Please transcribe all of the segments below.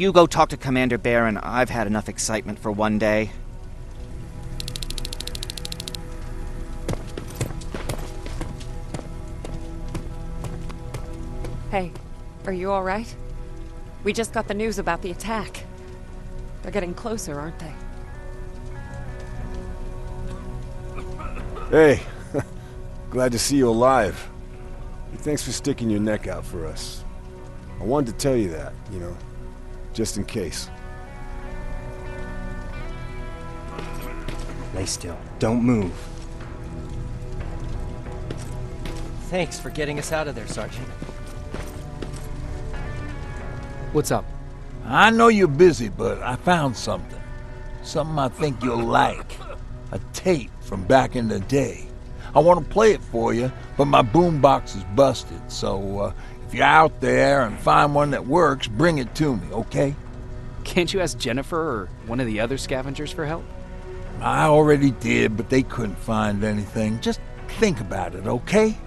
You go talk to Commander Barron. I've had enough excitement for one day. Hey, are you alright? We just got the news about the attack. They're getting closer, aren't they? Hey, glad to see you alive. Thanks for sticking your neck out for us. I wanted to tell you that, you know, just in case. Lay still. Don't move. Thanks for getting us out of there, Sergeant. What's up? I know you're busy, but I found something. Something I think you'll like. A tape from back in the day. I want to play it for you, but my boombox is busted, so if you're out there and find one that works, bring it to me, okay? Can't you ask Jennifer or one of the other scavengers for help? I already did, but they couldn't find anything. Just think about it, okay?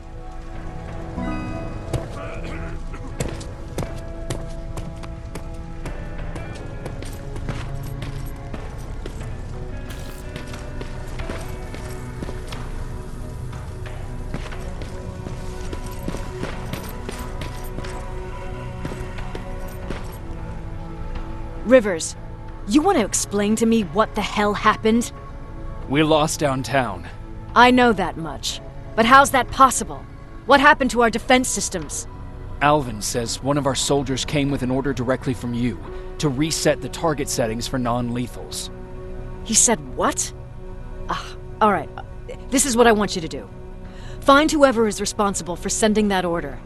Rivers, you want to explain to me what the hell happened? We lost downtown. I know that much. But how's that possible? What happened to our defense systems? Alvin says one of our soldiers came with an order directly from you to reset the target settings for non-lethals. He said what? Alright. This is what I want you to do. Find whoever is responsible for sending that order.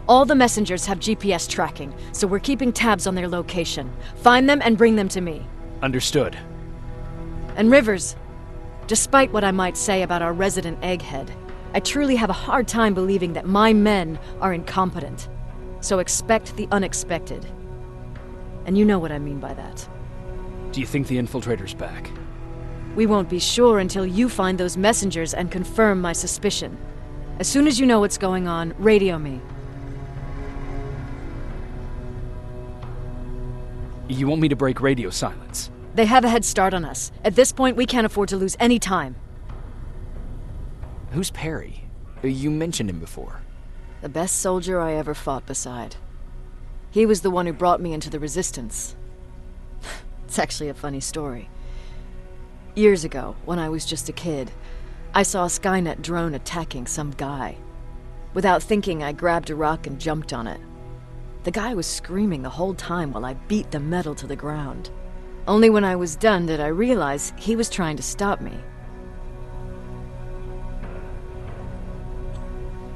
All the messengers have GPS tracking, so we're keeping tabs on their location. Find them and bring them to me. Understood. And Rivers, despite what I might say about our resident egghead, I truly have a hard time believing that my men are incompetent. So expect the unexpected. And you know what I mean by that. Do you think the infiltrator's back? We won't be sure until you find those messengers and confirm my suspicion. As soon as you know what's going on, radio me. You want me to break radio silence? They have a head start on us. At this point, we can't afford to lose any time. Who's Perry? You mentioned him before. The best soldier I ever fought beside. He was the one who brought me into the Resistance. It's actually a funny story. Years ago, when I was just a kid, I saw a Skynet drone attacking some guy. Without thinking, I grabbed a rock and jumped on it. The guy was screaming the whole time while I beat the metal to the ground. Only when I was done did I realize he was trying to stop me.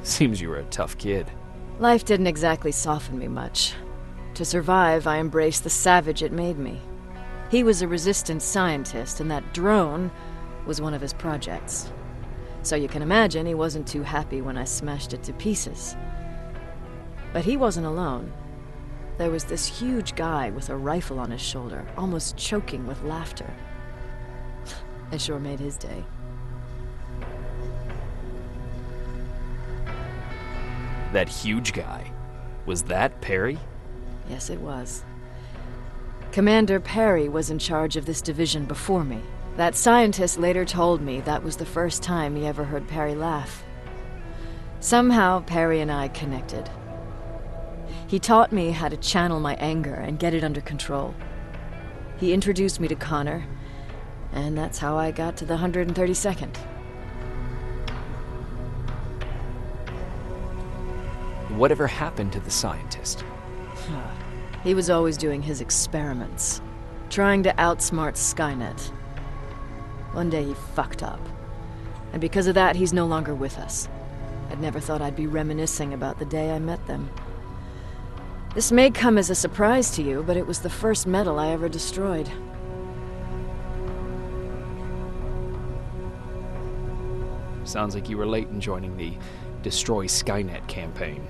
Seems you were a tough kid. Life didn't exactly soften me much. To survive, I embraced the savage it made me. He was a resistance scientist, and that drone was one of his projects. So you can imagine he wasn't too happy when I smashed it to pieces. But he wasn't alone. There was this huge guy with a rifle on his shoulder, almost choking with laughter. I sure made his day. That huge guy. Was that Perry? Yes, it was. Commander Perry was in charge of this division before me. That scientist later told me that was the first time he ever heard Perry laugh. Somehow, Perry and I connected. He taught me how to channel my anger and get it under control. He introduced me to Connor, and that's how I got to the 132nd. Whatever happened to the scientist? He was always doing his experiments, trying to outsmart Skynet. One day he fucked up, and because of that, he's no longer with us. I'd never thought I'd be reminiscing about the day I met them. This may come as a surprise to you, but it was the first metal I ever destroyed. Sounds like you were late in joining the Destroy Skynet campaign.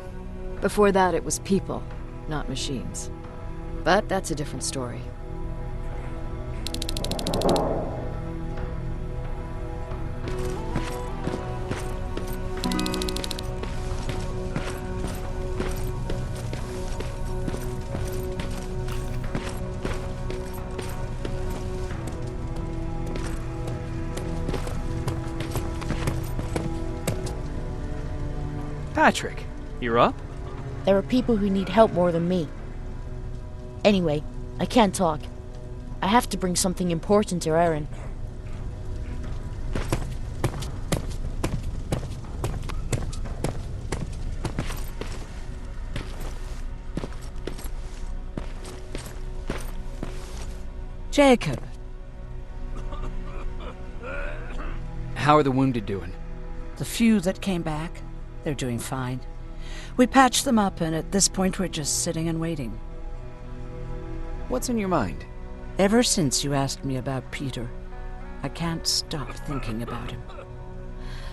Before that, it was people, not machines. But that's a different story. Patrick, you're up? There are people who need help more than me. Anyway, I can't talk. I have to bring something important to Erin. Jacob. How are the wounded doing? The few that came back, they're doing fine. We patched them up, and at this point we're just sitting and waiting. What's on your mind? Ever since you asked me about Peter, I can't stop thinking about him.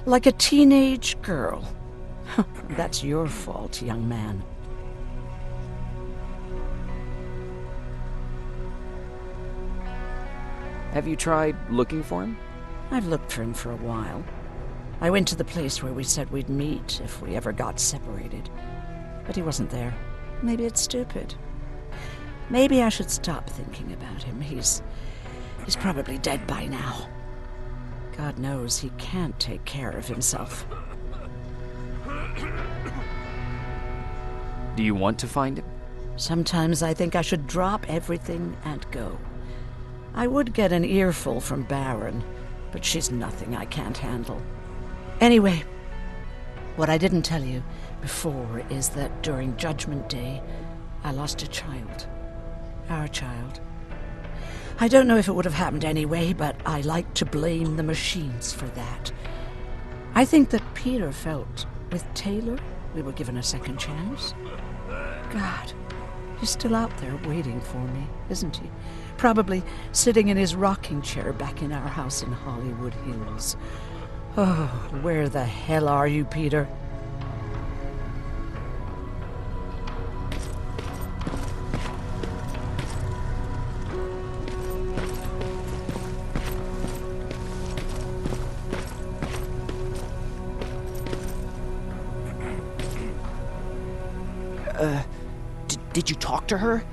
Like a teenage girl. That's your fault, young man. Have you tried looking for him? I've looked for him for a while. I went to the place where we said we'd meet if we ever got separated. But he wasn't there. Maybe it's stupid. Maybe I should stop thinking about him. He's probably dead by now. God knows he can't take care of himself. Do you want to find him? Sometimes I think I should drop everything and go. I would get an earful from Baron, but she's nothing I can't handle. Anyway, what I didn't tell you before is that during Judgment Day, I lost a child. Our child. I don't know if it would have happened anyway, but I like to blame the machines for that. I think that Peter felt with Taylor we were given a second chance. God, he's still out there waiting for me, isn't he? Probably sitting in his rocking chair back in our house in Hollywood Hills. Oh, where the hell are you, Peter? Did you talk to her?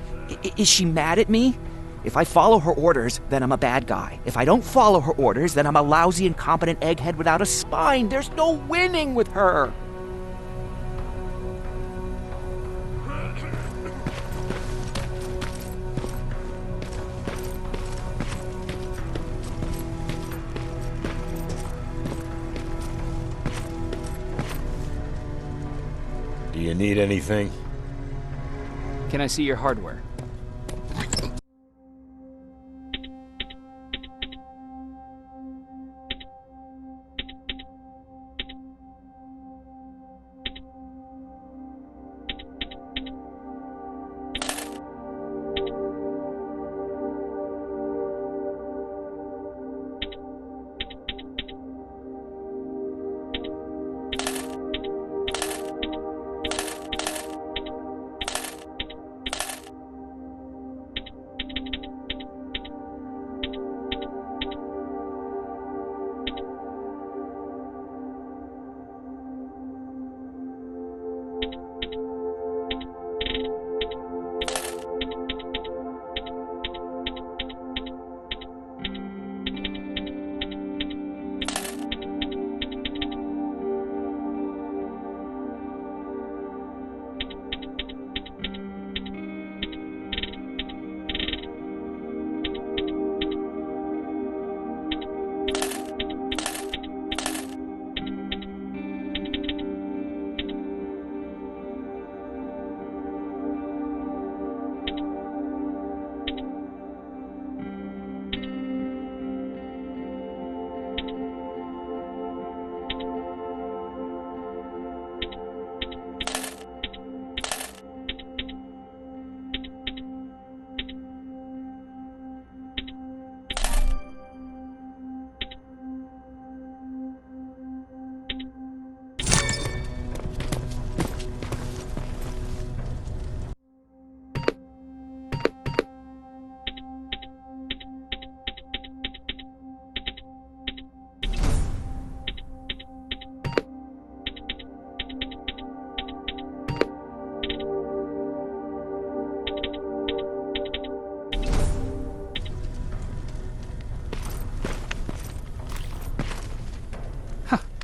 Is she mad at me? If I follow her orders, then I'm a bad guy. If I don't follow her orders, then I'm a lousy, incompetent egghead without a spine. There's no winning with her. Do you need anything? Can I see your hardware?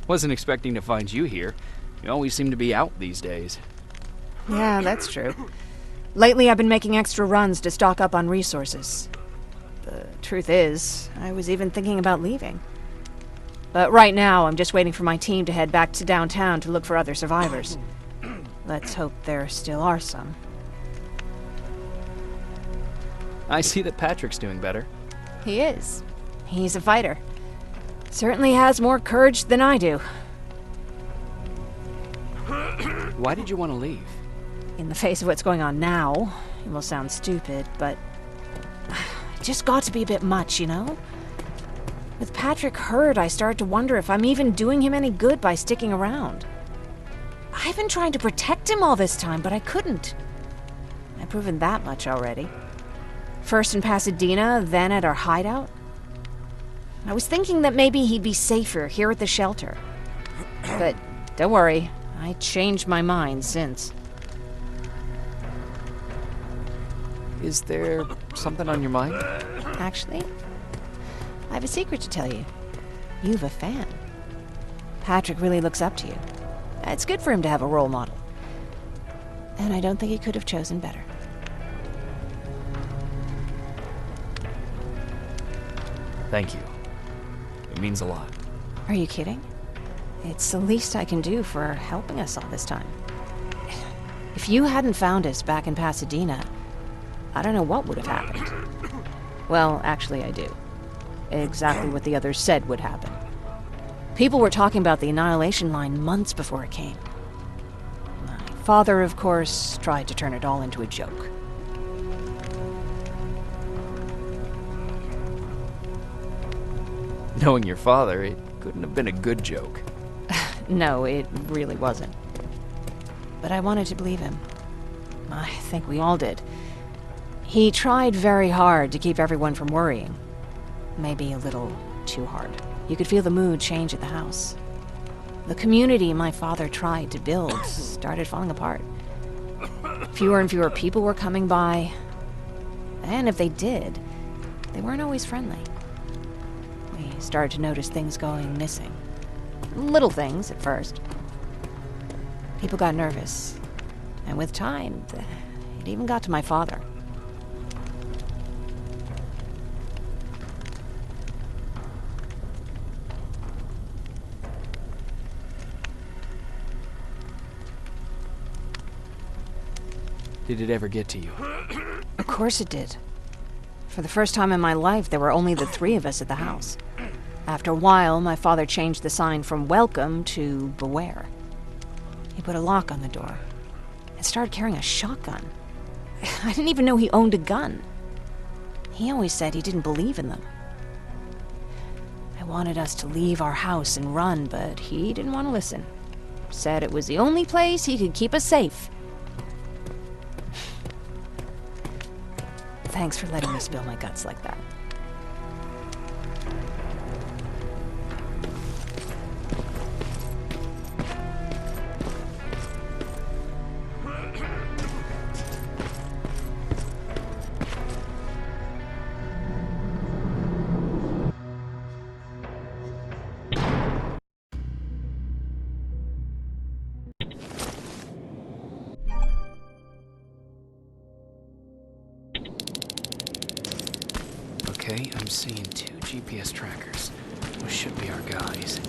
Wasn't expecting to find you here. You always seem to be out these days. Yeah, that's true. Lately, I've been making extra runs to stock up on resources. The truth is, I was even thinking about leaving. But right now, I'm just waiting for my team to head back to downtown to look for other survivors. Let's hope there still are some. I see that Patrick's doing better. He is. He's a fighter. Certainly has more courage than I do. Why did you want to leave? In the face of what's going on now, it will sound stupid, but it just got to be a bit much, you know? With Patrick hurt, I started to wonder if I'm even doing him any good by sticking around. I've been trying to protect him all this time, but I couldn't. I've proven that much already. First in Pasadena, then at our hideout. I was thinking that maybe he'd be safer here at the shelter. But don't worry, I changed my mind since. Is there something on your mind? Actually, I have a secret to tell you. You've a fan. Patrick really looks up to you. It's good for him to have a role model. And I don't think he could have chosen better. Thank you. It means a lot. Are you kidding? It's the least I can do for helping us all this time. If you hadn't found us back in Pasadena, I don't know what would have happened. Well, actually, I do. Exactly what the others said would happen. People were talking about the Annihilation Line months before it came. My father, of course, tried to turn it all into a joke. Knowing your father, it couldn't have been a good joke. No, it really wasn't. But I wanted to believe him. I think we all did. He tried very hard to keep everyone from worrying. Maybe a little too hard. You could feel the mood change at the house. The community my father tried to build started falling apart. Fewer and fewer people were coming by. And if they did, they weren't always friendly. We started to notice things going missing. Little things at first. People got nervous. And with time, it even got to my father. Did it ever get to you? Of course it did. For the first time in my life, there were only the three of us at the house. After a while, my father changed the sign from welcome to beware. He put a lock on the door and started carrying a shotgun. I didn't even know he owned a gun. He always said he didn't believe in them. I wanted us to leave our house and run, but he didn't want to listen. Said it was the only place he could keep us safe. Thanks for letting me spill my guts like that. Okay, I'm seeing 2 GPS trackers. Those should be our guys.